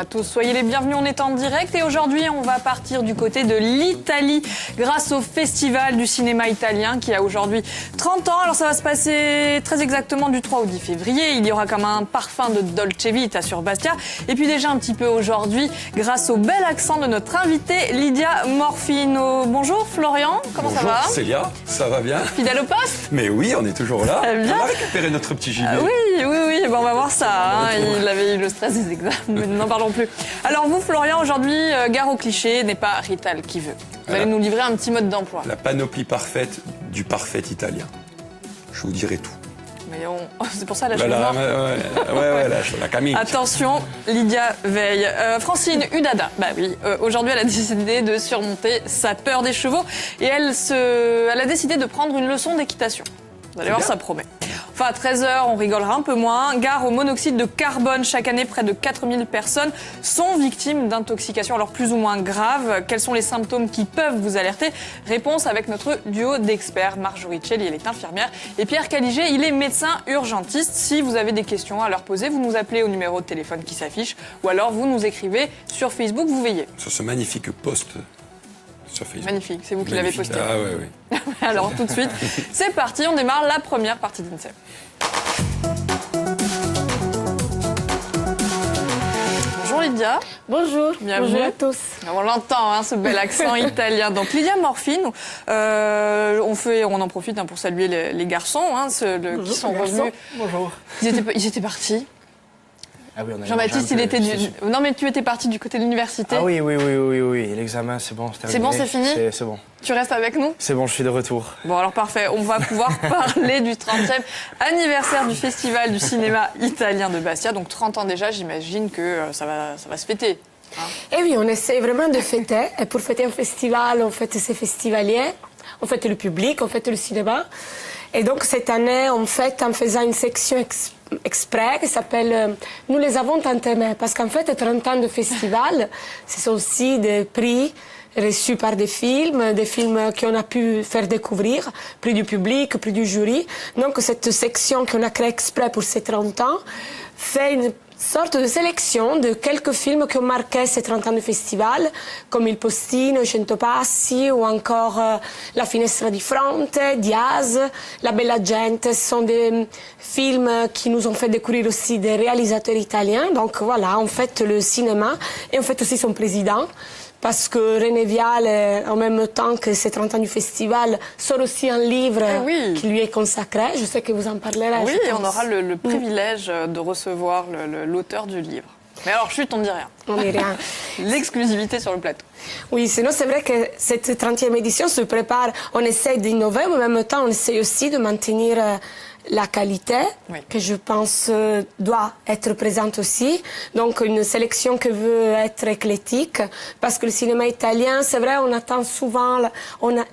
à tous, soyez les bienvenus, on est en direct et aujourd'hui on va partir du côté de l'Italie grâce au Festival du cinéma italien qui a aujourd'hui 30 ans. Alors ça va se passer très exactement du 3 au 10 février, il y aura comme un parfum de Dolce Vita sur Bastia et puis déjà un petit peu aujourd'hui grâce au bel accent de notre invitée Lydia Morfino. Bonjour Florian, comment ça va? Bonjour Célia, ça va bien? Fidèle au poste? Mais oui, on est toujours là. Bien. On a récupéré notre petit gibier. Oui, bon, on va voir ça. Hein. Il avait eu le stress des examens, mais n'en parlons plus. Alors vous, Florian, aujourd'hui, gare au cliché, n'est pas Rital qui veut. Vous allez nous livrer un petit mode d'emploi. La panoplie parfaite du parfait italien. Je vous dirai tout. Mais c'est pour ça la Voilà, la Camille. Attention, Lydia veille. Francine Udada, aujourd'hui elle a décidé de surmonter sa peur des chevaux et elle a décidé de prendre une leçon d'équitation. Vous allez voir, ça promet. Enfin, à 13h, on rigolera un peu moins. Gare au monoxyde de carbone. Chaque année, près de 4000 personnes sont victimes d'intoxication, alors plus ou moins graves. Quels sont les symptômes qui peuvent vous alerter? Réponse avec notre duo d'experts. Marjorie Celli, elle est infirmière. Et Pierre Caligé, il est médecin urgentiste. Si vous avez des questions à leur poser, vous nous appelez au numéro de téléphone qui s'affiche ou alors vous nous écrivez sur Facebook, vous veillez. Sur ce magnifique post sur Facebook. Magnifique, c'est vous qui l'avez posté. Ah oui. Alors tout de suite, c'est parti, on démarre la première partie d'INSEE. Bonjour Lydia. Bonjour. Bienvenue. Bonjour à tous. On l'entend, ce bel accent italien. Donc Lydia Morfino, on en profite pour saluer les garçons qui sont revenus. Bonjour. Ils étaient partis. Ah oui, Jean-Baptiste, Non, mais tu étais parti du côté de l'université. Ah oui. L'examen, c'est bon, c'est terminé. C'est bon, c'est fini? C'est bon. Tu restes avec nous? C'est bon, je suis de retour. Bon, alors parfait. On va pouvoir parler du 30e anniversaire du Festival du cinéma italien de Bastia. Donc 30 ans déjà, j'imagine que ça va se fêter. Et oui, on essaie vraiment de fêter. Et pour fêter un festival, on fête ses festivaliers, on fête le public, on fête le cinéma. Et donc cette année, on fête en faisant une section exprès qui s'appelle « Nous les avons tant aimés ». Parce qu'en fait, 30 ans de festival, ce sont aussi des prix reçus par des films qu'on a pu faire découvrir, prix du public, prix du jury. Donc cette section qu'on a créée exprès pour ces 30 ans fait une sorte de sélection de quelques films qui ont marqué ces 30 ans de festival, comme Il Postino, Cento Passi ou encore La Finestra di Fronte, Diaz, La Bella Gente. Ce sont des films qui nous ont fait découvrir aussi des réalisateurs italiens. Donc voilà, on fête le cinéma et on fête aussi son président. Parce que René Vial, en même temps que ces 30 ans du festival, sort aussi un livre qui lui est consacré. Je sais que vous en parlerez. Oui, et on aura le privilège de recevoir l'auteur du livre. Mais alors, chut, on ne dit rien. On ne dit rien. L'exclusivité sur le plateau. Oui, sinon c'est vrai que cette 30e édition se prépare. On essaie d'innover, mais en même temps, on essaie aussi de maintenir la qualité, que je pense doit être présente aussi. Donc une sélection qui veut être éclectique, parce que le cinéma italien, c'est vrai, on attend souvent,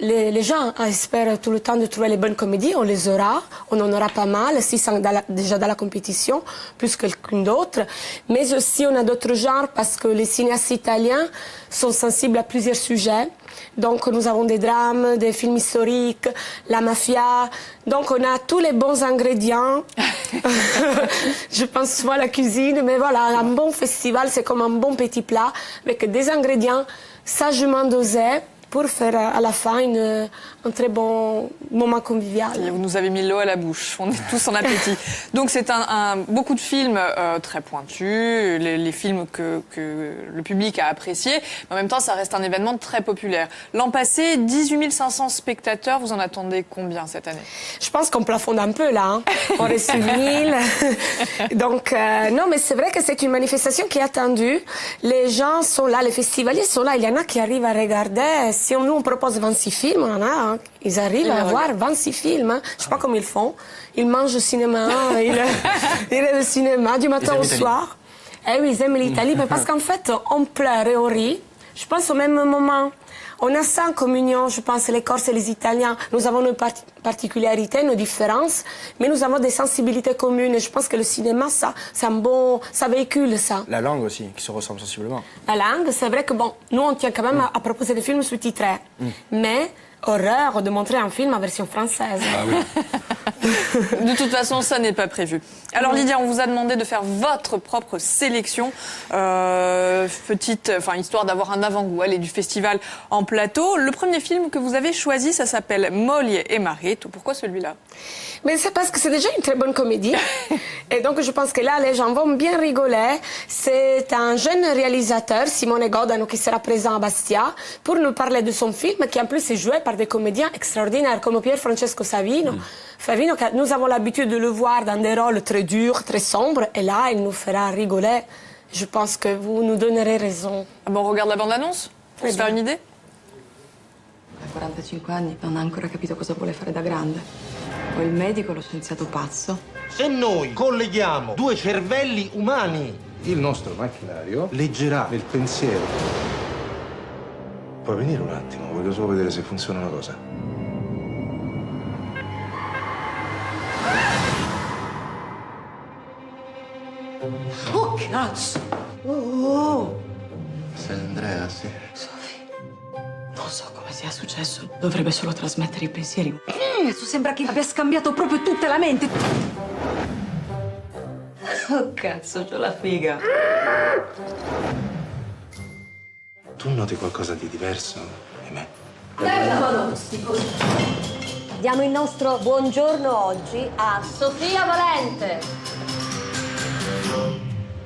les gens espèrent tout le temps de trouver les bonnes comédies, on les aura, on en aura pas mal, si sont déjà dans la compétition, plus que quelqu'un d'autre. Mais aussi on a d'autres genres, parce que les cinéastes italiens sont sensibles à plusieurs sujets. Donc nous avons des drames, des films historiques, la mafia. Donc on a tous les bons ingrédients. Je pense souvent à la cuisine, mais voilà, un bon festival, c'est comme un bon petit plat avec des ingrédients sagement dosés pour faire à la fin un très bon moment convivial. Et vous nous avez mis l'eau à la bouche, on est tous en appétit. Donc c'est beaucoup de films très pointus, les films que le public a appréciés, mais en même temps ça reste un événement très populaire. L'an passé, 18 500 spectateurs, vous en attendez combien cette année? Je pense qu'on plafonne un peu là, on reste 1000. Donc non, mais c'est vrai que c'est une manifestation qui est attendue. Les gens sont là, les festivaliers sont là, il y en a qui arrivent à regarder. Si nous on propose 26 films, on en a, ils arrivent à voir 26 films. Je ne sais pas comment ils font. Ils mangent au cinéma, ils rêvent au cinéma du matin au soir. Eh oui, ils aiment l'Italie, mais parce qu'en fait, on pleure et on rit. Je pense au même moment. On a ça en communion, je pense, les Corses et les Italiens. Nous avons nos particularités, nos différences, mais nous avons des sensibilités communes. Et je pense que le cinéma, ça véhicule ça. La langue aussi, qui se ressemble sensiblement. La langue, c'est vrai que nous, on tient quand même à proposer des films sous-titrés. Mais horreur de montrer un film en version française. Ah oui. De toute façon, ça n'est pas prévu. Alors Lydia, on vous a demandé de faire votre propre sélection, histoire d'avoir un avant-goût, aller du festival en plateau. Le premier film que vous avez choisi, ça s'appelle Moglie e marito. Pourquoi celui-là? Mais c'est parce que c'est déjà une très bonne comédie. Et donc, je pense que là, les gens vont bien rigoler. C'est un jeune réalisateur, Simone Godano, qui sera présent à Bastia pour nous parler de son film, qui en plus est joué par des comédiens extraordinaires, comme Pier Francesco Favino, nous avons l'habitude de le voir dans des rôles très durs, très sombres. Et là, il nous fera rigoler. Je pense que vous nous donnerez raison. Ah bon, on regarde la bande-annonce pour se faire une idée. A 45 anni non ha ancora capito cosa vuole fare da grande. O il medico, lo scienziato pazzo. Se noi colleghiamo due cervelli umani, il nostro macchinario leggerà il pensiero. Puoi venire un attimo? Voglio solo vedere se funziona una cosa. Oh, cazzo! Oh! Sei Andrea, sì. Sophie, non so come sia successo. Dovrebbe solo trasmettere i pensieri. Adesso sembra che abbia scambiato proprio tutta la mente. Oh, cazzo, c'ho la figa. Tu noti qualcosa di diverso in me? Diamo il nostro buongiorno oggi a Sofia Valente.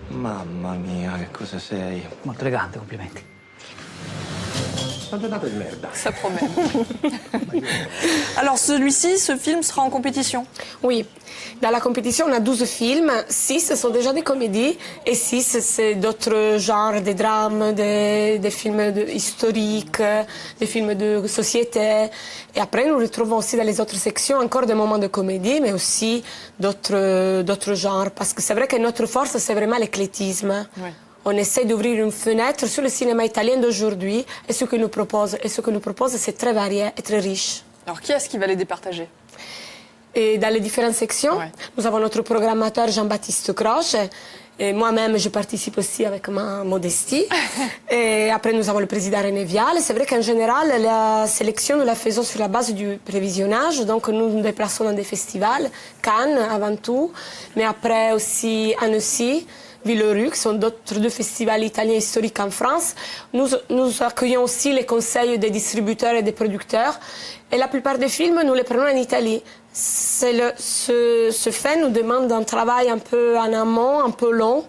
Mamma mia, che cosa sei? Molto elegante, complimenti. Ça promet. Alors celui-ci, ce film sera en compétition. Oui. Dans la compétition, on a 12 films. 6 sont déjà des comédies et 6, c'est d'autres genres, des drames, des films historiques, des films de société. Et après, nous retrouvons aussi dans les autres sections encore des moments de comédie, mais aussi d'autres genres. Parce que c'est vrai que notre force, c'est vraiment l'éclectisme. Oui. On essaie d'ouvrir une fenêtre sur le cinéma italien d'aujourd'hui et ce que nous propose. Et ce que nous propose, c'est très varié et très riche. Alors qui est-ce qui va les départager? Et dans les différentes sections, nous avons notre programmateur Jean-Baptiste Croce. Et moi-même, je participe aussi avec ma modestie. Et après, nous avons le président René Vial. C'est vrai qu'en général, la sélection, nous la faisons sur la base du prévisionnage. Donc, nous nous déplaçons dans des festivals, Cannes avant tout, mais après aussi Annecy, Villerupt, qui sont d'autres 2 festivals italiens historiques en France. Nous accueillons aussi les conseils des distributeurs et des producteurs. Et la plupart des films, nous les prenons en Italie. Ce fait nous demande un travail un peu en amont, un peu long.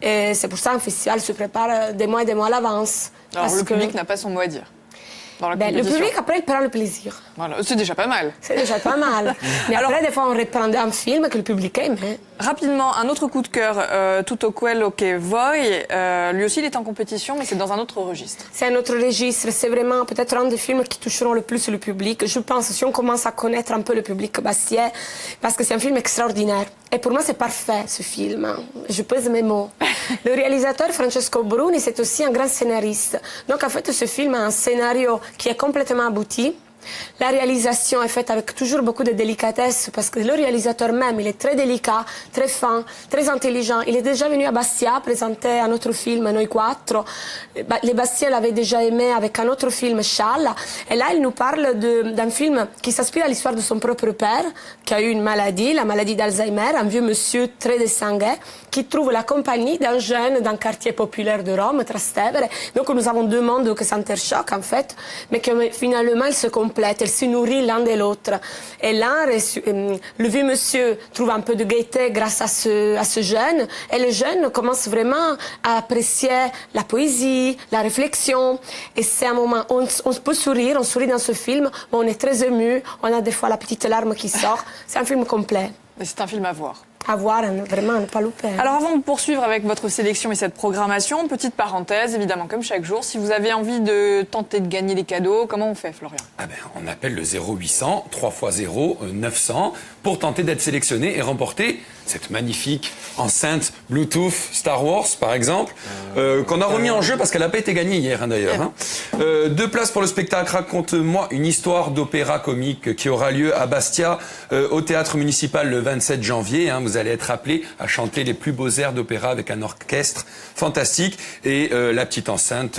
Et c'est pour ça qu'un festival se prépare des mois et des mois à l'avance. Alors le public n'a pas son mot à dire. Le public, après, il prend le plaisir. Voilà, c'est déjà pas mal. C'est déjà pas mal. Mais alors, après, des fois, on reprend un film que le public aime. Rapidement, un autre coup de cœur, Tutto quello che vuoi. Lui aussi, il est en compétition, mais c'est dans un autre registre. C'est un autre registre. C'est vraiment peut-être un des films qui toucheront le plus le public. Je pense, si on commence à connaître un peu le public bastien, parce que c'est un film extraordinaire. Et pour moi, c'est parfait, ce film. Je pèse mes mots. Le réalisateur, Francesco Bruni, c'est aussi un grand scénariste. Donc, en fait, ce film a un scénario qui est complètement abouti. La réalisation est faite avec toujours beaucoup de délicatesse parce que le réalisateur même, il est très délicat, très fin, très intelligent. Il est déjà venu à Bastia présenter un autre film, Noi Quattro. Les Bastiens l'avaient déjà aimé avec un autre film, Scialla. Et là, il nous parle d'un film qui s'inspire à l'histoire de son propre père, qui a eu une maladie, la maladie d'Alzheimer, un vieux monsieur très désangué, qui trouve la compagnie d'un jeune d'un quartier populaire de Rome, Trastevere. Donc nous avons 2 mondes qui s'interchoquent en fait, mais que finalement ils se complètent, ils se nourrissent l'un de l'autre. Et là, le vieux monsieur trouve un peu de gaieté grâce à ce jeune, et le jeune commence vraiment à apprécier la poésie, la réflexion. Et c'est un moment où on peut sourire, on sourit dans ce film, mais on est très ému, on a des fois la petite larme qui sort. C'est un film complet. Mais c'est un film à voir. À voir, vraiment, à ne pas louper. Alors avant de poursuivre avec votre sélection et cette programmation, petite parenthèse, évidemment, comme chaque jour, si vous avez envie de tenter de gagner des cadeaux, comment on fait, Florian? On appelle le 0800 3 x 0 900 pour tenter d'être sélectionné et remporter cette magnifique enceinte Bluetooth Star Wars, par exemple, qu'on a remis en jeu parce qu'elle n'a pas été gagnée hier, d'ailleurs. 2 places pour le spectacle Raconte-moi une histoire d'opéra comique qui aura lieu à Bastia, au théâtre municipal le 27 janvier. Vous allez être appelés à chanter les plus beaux airs d'opéra avec un orchestre fantastique et la petite enceinte.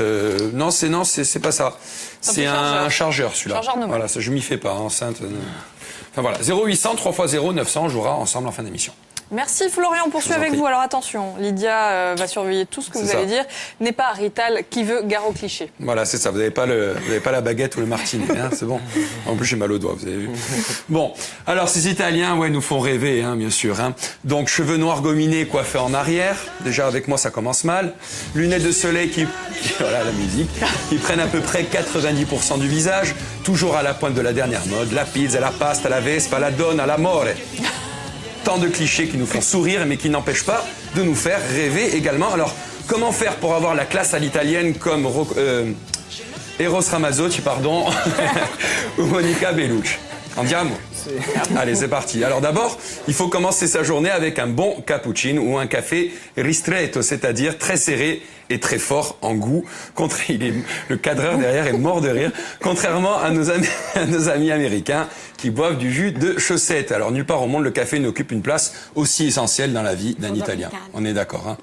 Non, c'est pas ça. C'est un chargeur celui-là. Chargeur normal. Voilà, ça, je m'y fais pas, enceinte. Enfin voilà, 0800 3 x 0 900, on jouera ensemble en fin d'émission. Merci Florian, on poursuit avec vous. Alors attention, Lydia va surveiller tout ce que vous allez dire. N'est pas Rital qui veut gare au cliché. Voilà, c'est ça. Vous n'avez pas la baguette ou le martini, hein, c'est bon. En plus, j'ai mal aux doigts, vous avez vu. Bon, alors ces Italiens, nous font rêver, hein, bien sûr. Hein. Donc cheveux noirs gominés, coiffés en arrière. Déjà avec moi, ça commence mal. Lunettes de soleil voilà la musique, qui prennent à peu près 90% du visage. Toujours à la pointe de la dernière mode. La pizza, la pasta, la vespa, la donna, l'amore. Tant de clichés qui nous font sourire, mais qui n'empêchent pas de nous faire rêver également. Alors, comment faire pour avoir la classe à l'italienne comme Eros Ramazzotti, pardon, ou Monica Bellucci? Andiamo. Allez, c'est parti. Alors d'abord, il faut commencer sa journée avec un bon cappuccino ou un café ristretto, c'est-à-dire très serré et très fort en goût. Le cadreur derrière est mort de rire, contrairement à nos amis américains qui boivent du jus de chaussette. Alors nulle part au monde, le café n'occupe une place aussi essentielle dans la vie d'un Italien. On est d'accord, hein?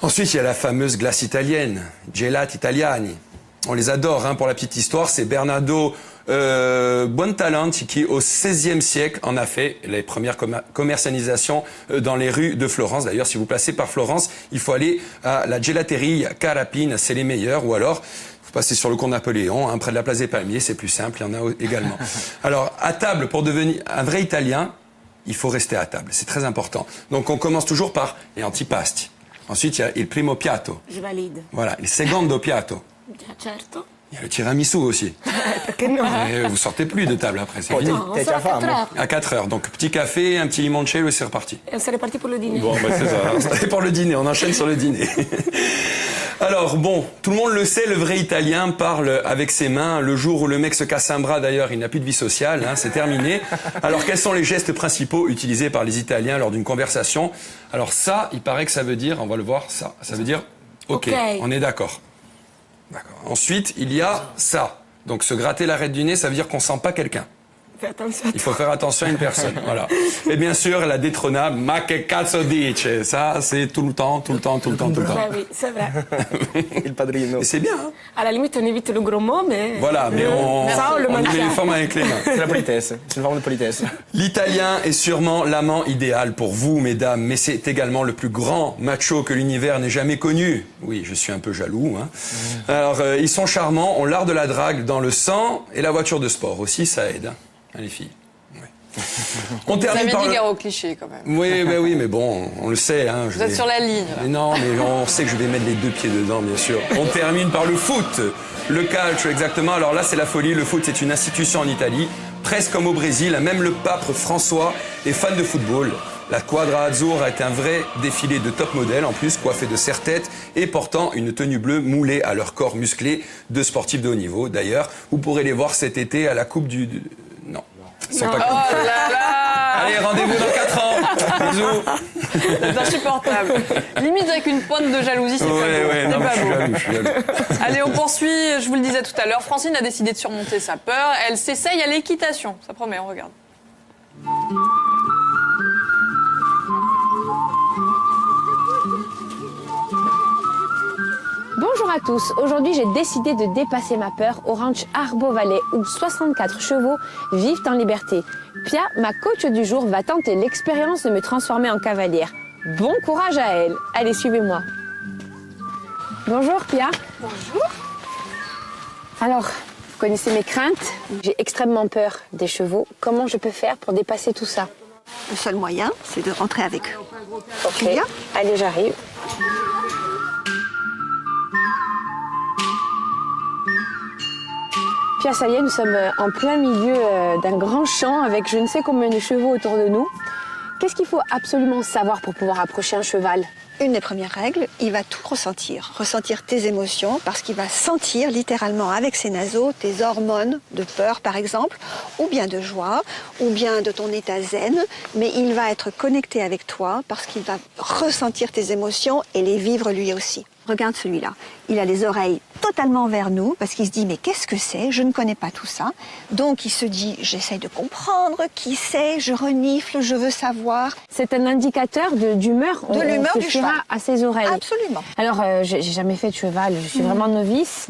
Ensuite, il y a la fameuse glace italienne, gelati italiani. On les adore, hein, pour la petite histoire. C'est Bernardo Buontalenti qui, au XVIe siècle, en a fait les premières commercialisations dans les rues de Florence. D'ailleurs, si vous passez par Florence, il faut aller à la Gelateria Carapine, c'est les meilleurs. Ou alors, vous passez sur le Comte Napoléon, hein, près de la place des Palmiers, c'est plus simple, il y en a également. Alors, à table, pour devenir un vrai Italien, il faut rester à table. C'est très important. Donc, on commence toujours par les antipasti. Ensuite, il y a il primo piatto. Je valide. Voilà, il secondo piatto. Certo. Il y a le tiramisu aussi. Perché no? Et vous sortez plus de table après, c'est fini. No, solo a 4 heures. À 4 heures. Donc, petit café, un petit limoncello et c'est reparti. Et on serait parti pour le dîner. Bon, c'est ça. Et pour le dîner, on enchaîne sur le dîner. Alors, bon, tout le monde le sait, le vrai Italien parle avec ses mains. Le jour où le mec se casse un bras, d'ailleurs, il n'a plus de vie sociale, hein, c'est terminé. Alors, quels sont les gestes principaux utilisés par les Italiens lors d'une conversation? Alors ça, il paraît que ça veut dire, on va le voir, ça veut dire OK. On est d'accord. D'accord. Ensuite, il y a ça. Donc, se gratter l'arête du nez, ça veut dire qu'on sent pas quelqu'un. Fais attention. Il faut faire attention à une personne. Voilà. Et bien sûr, la détrônable, ma che cazzo dice. Ça, c'est tout le temps. Ben oui, c'est vrai. Il padrino. Et c'est bien, hein? À la limite, on évite le gros mot, mais... Voilà, mais on le y met maintient. les formes avec les mains. C'est la politesse. C'est une forme de politesse. L'Italien est sûrement l'amant idéal pour vous, mesdames, mais c'est également le plus grand macho que l'univers n'ait jamais connu. Oui, je suis un peu jaloux, hein. Alors, ils sont charmants, ont l'art de la drague dans le sang, et la voiture de sport aussi, ça aide, hein. Les filles. Ouais. On Vous termine avez par dit gare au cliché quand même. Oui, mais bon, on le sait. Hein, Vous êtes sur la ligne. Là. Mais non, mais on sait que je vais mettre les deux pieds dedans, bien sûr. On termine par le foot. Le calcio, exactement. Alors là, c'est la folie. Le foot, c'est une institution en Italie, presque comme au Brésil. Même le pape François est fan de football. La Quadra Azzurra est un vrai défilé de top modèles, en plus coiffés de serre-tête et portant une tenue bleue moulée à leur corps musclé de sportifs de haut niveau. D'ailleurs, vous pourrez les voir cet été à la Coupe du... Non. Ils sont pas Oh là là. Allez, rendez-vous dans 4 ans. Bisous. C'est insupportable. Limite avec une pointe de jalousie, c'est pas beau. Non, C'est pas je suis beau. jaloux, je suis jaloux. Allez, on poursuit. Je vous le disais tout à l'heure, Francine a décidé de surmonter sa peur. Elle s'essaye à l'équitation. Ça promet, on regarde. Bonjour à tous, aujourd'hui j'ai décidé de dépasser ma peur au ranch Arbo Valley où 64 chevaux vivent en liberté. Pia, ma coach du jour, va tenter l'expérience de me transformer en cavalière. Bon courage à elle, allez suivez-moi. Bonjour Pia. Bonjour. Alors, vous connaissez mes craintes, j'ai extrêmement peur des chevaux. Comment je peux faire pour dépasser tout ça? Le seul moyen, c'est de rentrer avec eux. Ok, allez j'arrive. Pia, ça y est, nous sommes en plein milieu d'un grand champ avec je ne sais combien de chevaux autour de nous. Qu'est-ce qu'il faut absolument savoir pour pouvoir approcher un cheval? Une des premières règles, il va tout ressentir tes émotions, parce qu'il va sentir littéralement avec ses naseaux tes hormones de peur par exemple, ou bien de joie, ou bien de ton état zen, mais il va être connecté avec toi parce qu'il va ressentir tes émotions et les vivre lui aussi. Regarde celui-là. Il a les oreilles totalement vers nous parce qu'il se dit mais qu'est-ce que c'est? Je ne connais pas tout ça. Donc il se dit j'essaye de comprendre, qui c'est? Je renifle, je veux savoir. C'est un indicateur d'humeur. De l'humeur du cheval. cheval à ses oreilles. Absolument. Alors j'ai jamais fait de cheval, je suis vraiment novice.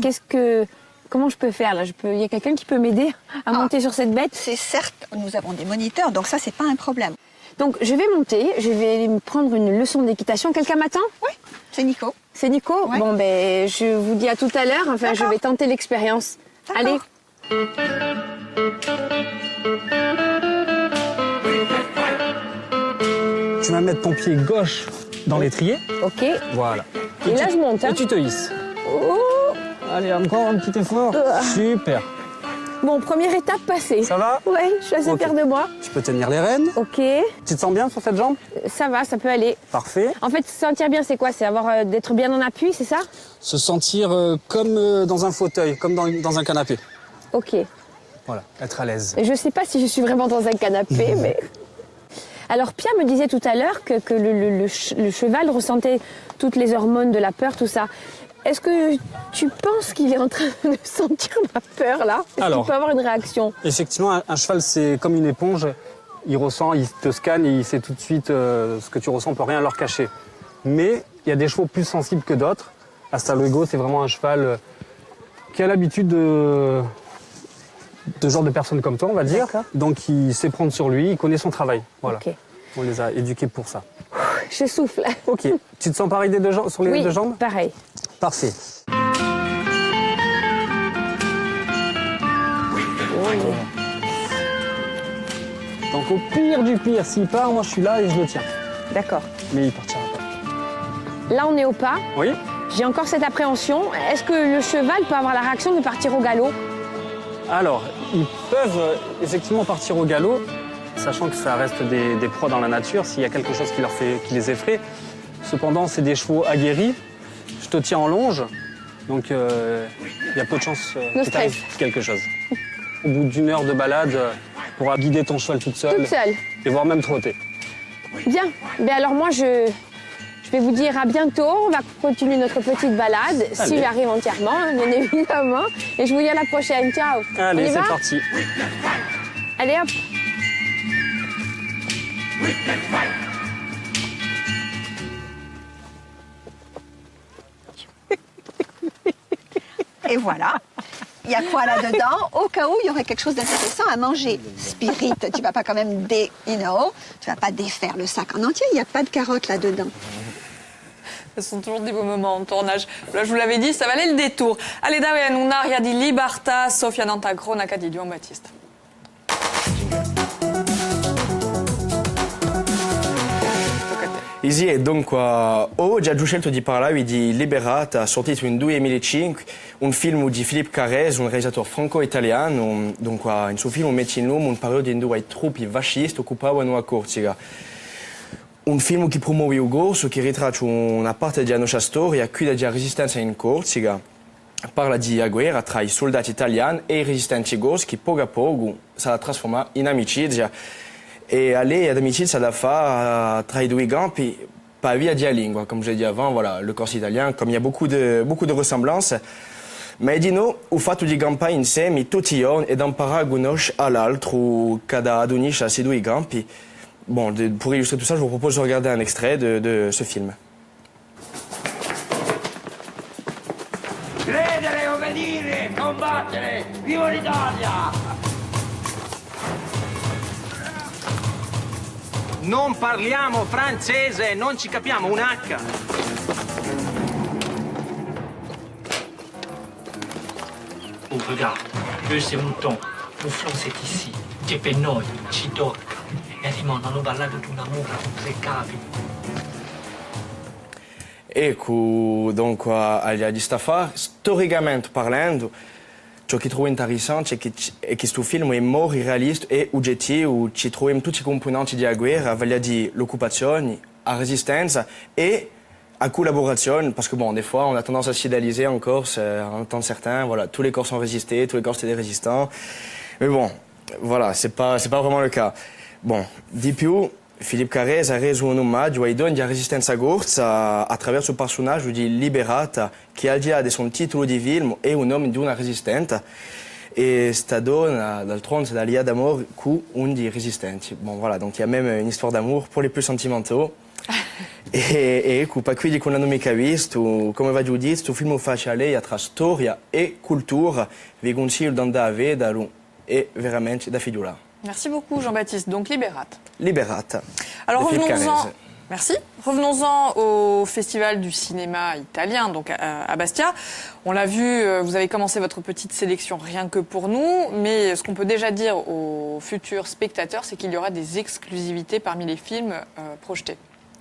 Comment je peux faire là? Il y a quelqu'un qui peut m'aider à monter sur cette bête? C'est certes, nous avons des moniteurs, donc ça c'est pas un problème. Donc je vais monter, je vais me prendre une leçon d'équitation. Quelqu'un m'attend? Oui, c'est Nico. C'est Nico? Ouais. Bon ben je vous dis à tout à l'heure, enfin je vais tenter l'expérience. Allez. Tu vas mettre ton pied gauche dans l'étrier. Ok. Voilà. Et là je monte. Et tu te hisses. Oh. Allez, encore un petit effort. Super. Bon, première étape passée. Ça va? Ouais, je suis assez fière de moi. Tu peux tenir les rênes. Ok. Tu te sens bien sur cette jambe? Ça va, ça peut aller. Parfait. En fait, se sentir bien, c'est quoi? C'est d'être bien en appui, c'est ça? Se sentir comme dans un fauteuil, comme dans un canapé. Ok. Voilà, être à l'aise. Et je sais pas si je suis vraiment dans un canapé, mais... Alors, Pierre me disait tout à l'heure que le cheval ressentait toutes les hormones de la peur, tout ça. Est-ce que tu penses qu'il est en train de sentir ma peur, là? Est-ce qu'il peut avoir une réaction? Effectivement, un cheval, c'est comme une éponge. Il ressent, il te scanne et il sait tout de suite ce que tu ressens, on peut rien leur cacher. Mais il y a des chevaux plus sensibles que d'autres. Hasta Luego, c'est vraiment un cheval qui a l'habitude de genre de personnes comme toi, on va dire. Donc il sait prendre sur lui, il connaît son travail. Voilà. Okay. On les a éduqués pour ça. Je souffle. Ok. Tu te sens pareil sur les deux jambes? Pareil. Parfait. Donc au pire du pire, s'il part, moi je suis là et je le tiens. D'accord. Mais il partira pas. Là, on est au pas. Oui. J'ai encore cette appréhension. Est-ce que le cheval peut avoir la réaction de partir au galop? Alors, ils peuvent effectivement partir au galop, sachant que ça reste des proies dans la nature, s'il y a quelque chose qui les effraie. Cependant, c'est des chevaux aguerris. Je te tiens en longe, donc il y a peu de chances qu'il t'arrive quelque chose. Au bout d'une heure de balade, tu pourras guider ton cheval toute seule. Et voire même trotter. Bien. Mais alors moi, je vais vous dire à bientôt. On va continuer notre petite balade, si j'arrive entièrement, bien évidemment. Et je vous dis à la prochaine. Ciao. Allez, c'est parti. Allez, hop. Et voilà. Il y a quoi là-dedans? Au cas où il y aurait quelque chose d'intéressant à manger. Spirit, tu vas pas quand même tu vas pas défaire le sac en entier. Il n'y a pas de carottes là-dedans. Ce sont toujours des beaux moments en tournage. Là, je vous l'avais dit, ça valait le détour. Allez, David, un'aria di libertà, Sofia Nanta, cronaca di Giovanni Battista. Easy, e dunque, oggi ho scelto di parlare di Liberata, sortito in 2005, un film di Philippe Carrez, un realizzatore franco-italiano. Dunque, in suo film mette in nome un parodia in due truppi fascisti occupavano a Corsica. Un film che promuove il corso, che ritraccia una parte della nostra storia, quella della resistenza in Corsica. Parla di guerra tra i soldati italiani e i resistenti corsi che poco a poco si trasforma in amicizia. Et aller, il y a d'amicizia da fare tra i due campi, pas via di lingua, comme j'ai dit avant, voilà, le corse italien, comme il y a beaucoup de ressemblances. Ma di no, il fatto di campare insieme tutti i giorni e da imparare a conoscere all'altro cada adonisce a questi due campi. Bon, pour illustrer tout ça, je vous propose de regarder un extrait de ce film. Credere, obbedire, combattere, viva l'Italia! Non parliamo francese, non ci capiamo un H. Oh, regarde, eux c'est mouton, Mouflon c'est ici, Tepenoy, Chidok. E hanno parlato di un amore, se capi. Ecco, dunque, agli di sta fare, storicamente parlando, ciò che trovo interessante è che questo film è molto realista e oggettivo, ci troviamo tutti i componenti della guerra, vale a dire l'occupazione, la resistenza e la collaborazione, parce que bon, des fois, on a tendance à se fidéliser en Corse, en temps certain, voilà, tous les Corses ont résisté, tous les Corses étaient des résistants, mais bon, voilà, c'est pas vraiment le cas. Bon, di più, Philippe Carrez a reso un omaggio ai doni di resistenza corsa attraverso il personaggio di Liberata, che al di là del suo titolo di film è un nome di una resistente. Et sta donna, d'altronde, c'est la lia d'amour con un di resistenti. Bon, voilà, donc il y a même une histoire d'amour pour les plus sentimentaux. E pas qui di con hanno mica visto, come va giudizio, questo film faccia lei tra storia e cultura, vi consiglio di andare a vederlo, è veramente da fiduciare. Merci beaucoup Jean-Baptiste. Donc Libérate. Libérate. Alors revenons-en. Merci. Revenons-en au Festival du cinéma italien, donc à Bastia. On l'a vu, vous avez commencé votre petite sélection rien que pour nous, mais ce qu'on peut déjà dire aux futurs spectateurs, c'est qu'il y aura des exclusivités parmi les films projetés.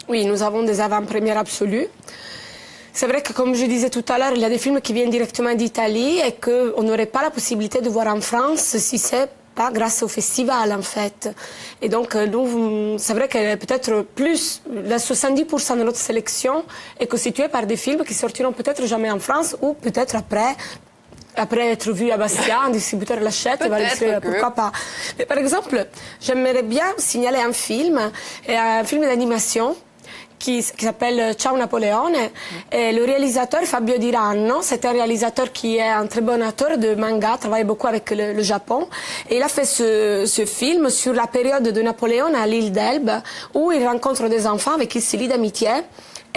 Oui, nous avons des avant-premières absolues. C'est vrai que, comme je disais tout à l'heure, il y a des films qui viennent directement d'Italie et qu'on n'aurait pas la possibilité de voir en France si c'est pas grâce au festival, en fait. Et donc, nous, c'est vrai que peut-être plus, la 70% de notre sélection est constituée par des films qui sortiront peut-être jamais en France ou peut-être après être vu à Bastia, un distributeur l'achète et va le dire pourquoi pas. Mais par exemple, j'aimerais bien signaler un film d'animation qui s'appelle Ciao Napoleone. Et le réalisateur Fabio Di Ranno, c'est un réalisateur qui est un très bon auteur de manga, travaille beaucoup avec le Japon. Et il a fait ce film sur la période de Napoléon à l'île d'Elbe, où il rencontre des enfants avec qui il se lie d'amitié.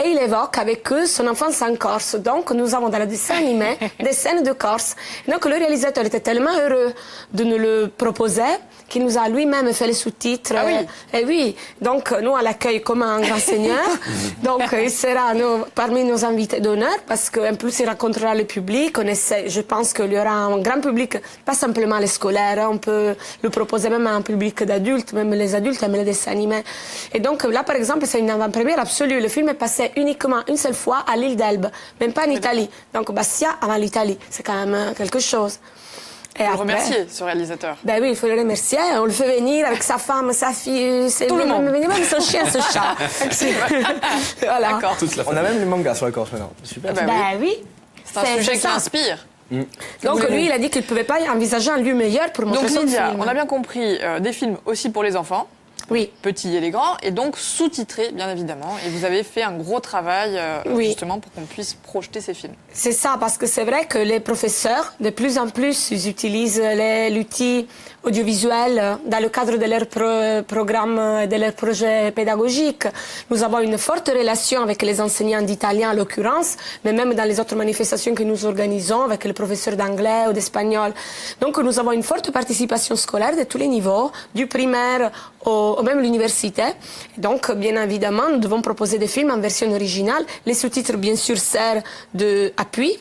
Et il évoque avec eux son enfance en Corse. Donc, nous avons dans le dessin animé des scènes de Corse. Donc, le réalisateur était tellement heureux de nous le proposer qu'il nous a lui-même fait les sous-titres. Ah oui. Et oui, donc nous, on l'accueille comme un grand seigneur. Donc, il sera parmi nos invités d'honneur parce qu'en plus, il rencontrera le public. On essaie, je pense qu'il y aura un grand public, pas simplement les scolaires. On peut le proposer même à un public d'adultes, même les adultes aiment les dessins animés. Et donc, là, par exemple, c'est une avant-première absolue. Le film est passé uniquement une seule fois à l'île d'Elbe, même pas en Italie. Donc, Bastia avant l'Italie, c'est quand même quelque chose. Et il faut remercier ce réalisateur. Ben oui, il faut le remercier. On le fait venir avec sa femme, sa fille, tout le monde. Même son chien, ce chat. Voilà. D'accord. On a même les mangas sur la Corse maintenant. Super. Ben oui. C'est un sujet qui inspire. Donc lui, il a dit qu'il ne pouvait pas envisager un lieu meilleur pour montrer son film. Donc Lydia, on a bien compris des films aussi pour les enfants. Oui. Petits et les grands, et donc sous-titrés, bien évidemment. Et vous avez fait un gros travail, justement, pour qu'on puisse projeter ces films. C'est ça, parce que c'est vrai que les professeurs, de plus en plus, ils utilisent l'outil audiovisuel dans le cadre de leur programme, de leur projet pédagogique. Nous avons une forte relation avec les enseignants d'italien, en l'occurrence, mais même dans les autres manifestations que nous organisons, avec les professeurs d'anglais ou d'espagnol. Donc, nous avons une forte participation scolaire de tous les niveaux, du primaire au même l'université. Donc, bien évidemment, nous devons proposer des films en version originale. Les sous-titres, bien sûr, servent d'appui.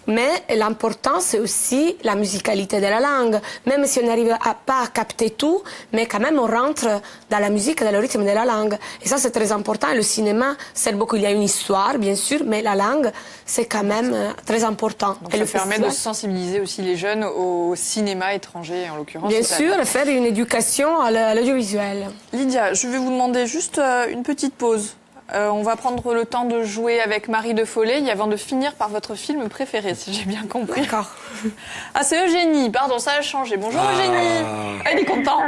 Mais l'important, c'est aussi la musicalité de la langue. Même si on n'arrive pas à capter tout, mais quand même, on rentre dans la musique, dans le rythme de la langue. Et ça, c'est très important. Le cinéma sert beaucoup. Il y a une histoire, bien sûr, mais la langue, c'est quand même très important. Donc, ça permet de sensibiliser aussi les jeunes au cinéma étranger, en l'occurrence. Bien sûr, faire une éducation à l'audiovisuel. Lydia, je vais vous demander juste une petite pause. On va prendre le temps de jouer avec Marie de Follet avant de finir par votre film préféré, si j'ai bien compris. D'accord. Ah, c'est Eugénie, pardon, ça a changé. Bonjour Eugénie. Elle est contente.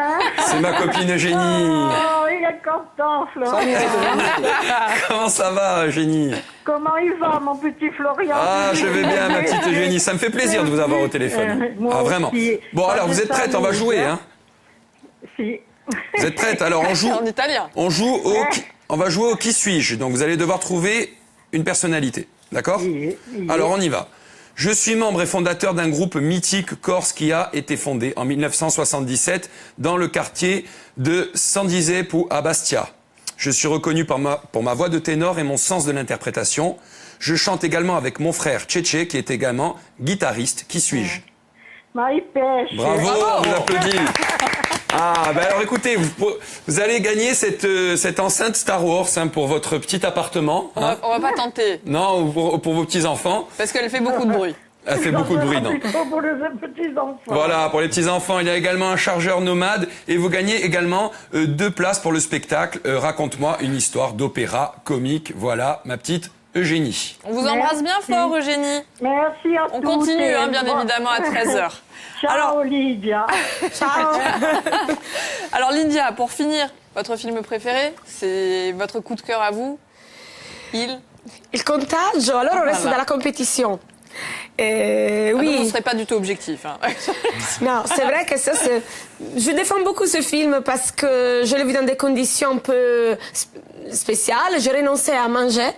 C'est ma copine Eugénie. Oh, il est content, Florian. Comment ça va, Eugénie? Comment il va, mon petit Florian? Ah, je vais bien, ma petite Eugénie. Ça me fait plaisir de vous avoir au téléphone. Ah, vraiment. Bon, alors, vous êtes prête? On va jouer, hein? Si. Vous êtes prête? Alors, on joue. En italien. On va jouer au qui suis-je. Donc, vous allez devoir trouver une personnalité. D'accord? Oui. Alors, on y va. Je suis membre et fondateur d'un groupe mythique corse qui a été fondé en 1977 dans le quartier de Sandisepu à Bastia. Je suis reconnu pour ma voix de ténor et mon sens de l'interprétation. Je chante également avec mon frère Tchétché qui est également guitariste. Qui suis-je? Marie-Pêche. Bravo, on vous applaudit. Ah, ben alors écoutez, vous allez gagner cette enceinte Star Wars pour votre petit appartement. On va pas tenter. Non, pour vos petits-enfants. Parce qu'elle fait beaucoup de bruit. Elle fait beaucoup de bruit, non? Pour les petits-enfants. Voilà, pour les petits-enfants, il y a également un chargeur nomade et vous gagnez également 2 places pour le spectacle Raconte-moi une histoire d'opéra comique. Voilà, ma petite Eugénie. On vous embrasse bien fort, Eugénie. Merci à tous. On continue, bien évidemment, à 13h. Ciao Lydia. Ciao. Alors Lydia, pour finir, votre film préféré, c'est votre coup de cœur à vous? Il contagio, alors on reste dans la compétition. Oui. Donc vous ne serez pas du tout objectif. Hein. Non, c'est vrai que ça, je défends beaucoup ce film parce que je l'ai vu dans des conditions un peu spéciales. J'ai renoncé à manger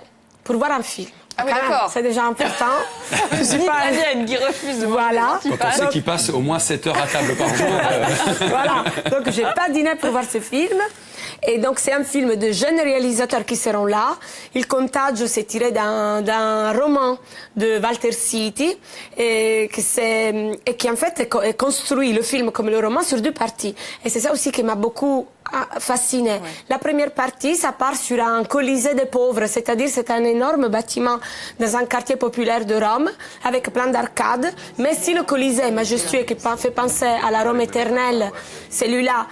pour voir un film. Ah oui, d'accord. C'est déjà important. Je suis pas italienne qui refuse de manger. Voilà. Quand on sait qu'il passe au moins 7 heures à table par jour. Voilà. Donc, j'ai pas dîné pour voir ce film. Et donc, c'est un film de jeunes réalisateurs qui seront là. Il Contagio, c'est tiré d'un roman de Walter City et qui en fait est construit le film comme le roman sur 2 parties. Et c'est ça aussi qui m'a beaucoup fasciné. Ouais. La première partie, ça part sur un colisée des pauvres, c'est-à-dire c'est un énorme bâtiment dans un quartier populaire de Rome avec plein d'arcades. Mais si le colisée majestueux qui fait penser à la Rome éternelle, celui-là,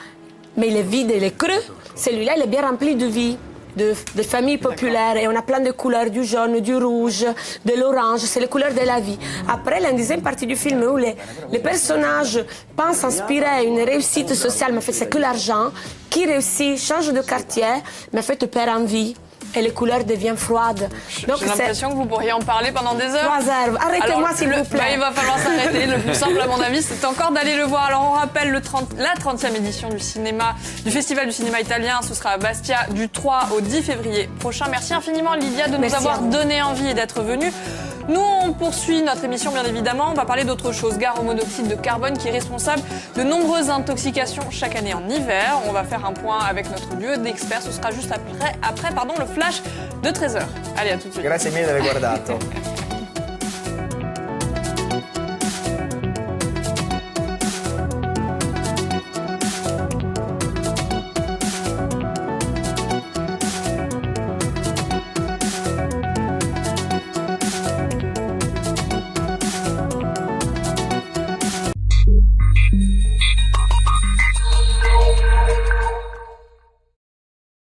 mais il est vide et il est creux, celui-là il est bien rempli de vie. De familles populaires et on a plein de couleurs, du jaune, du rouge, de l'orange, c'est les couleurs de la vie. Après, la deuxième partie du film où les personnages pensent inspirer une réussite sociale, mais en fait c'est que l'argent, qui réussit, change de quartier, mais en fait perd en vie. Et les couleurs deviennent froides. Donc j'ai l'impression que vous pourriez en parler pendant des heures. 3 heures. Arrêtez-moi s'il vous plaît. Il va falloir s'arrêter. Le plus simple à mon avis, c'est encore d'aller le voir. Alors on rappelle la 30e édition du Festival du cinéma italien. Ce sera à Bastia du 3 au 10 février prochain. Merci infiniment Lydia de nous avoir donné envie et d'être venue. Nous, on poursuit notre émission, bien évidemment. On va parler d'autre chose. Gare au monoxyde de carbone qui est responsable de nombreuses intoxications chaque année en hiver. On va faire un point avec notre duo d'experts. Ce sera juste après le flash de 13h. Allez, à tout de suite. Grazie mille d'aver guardato.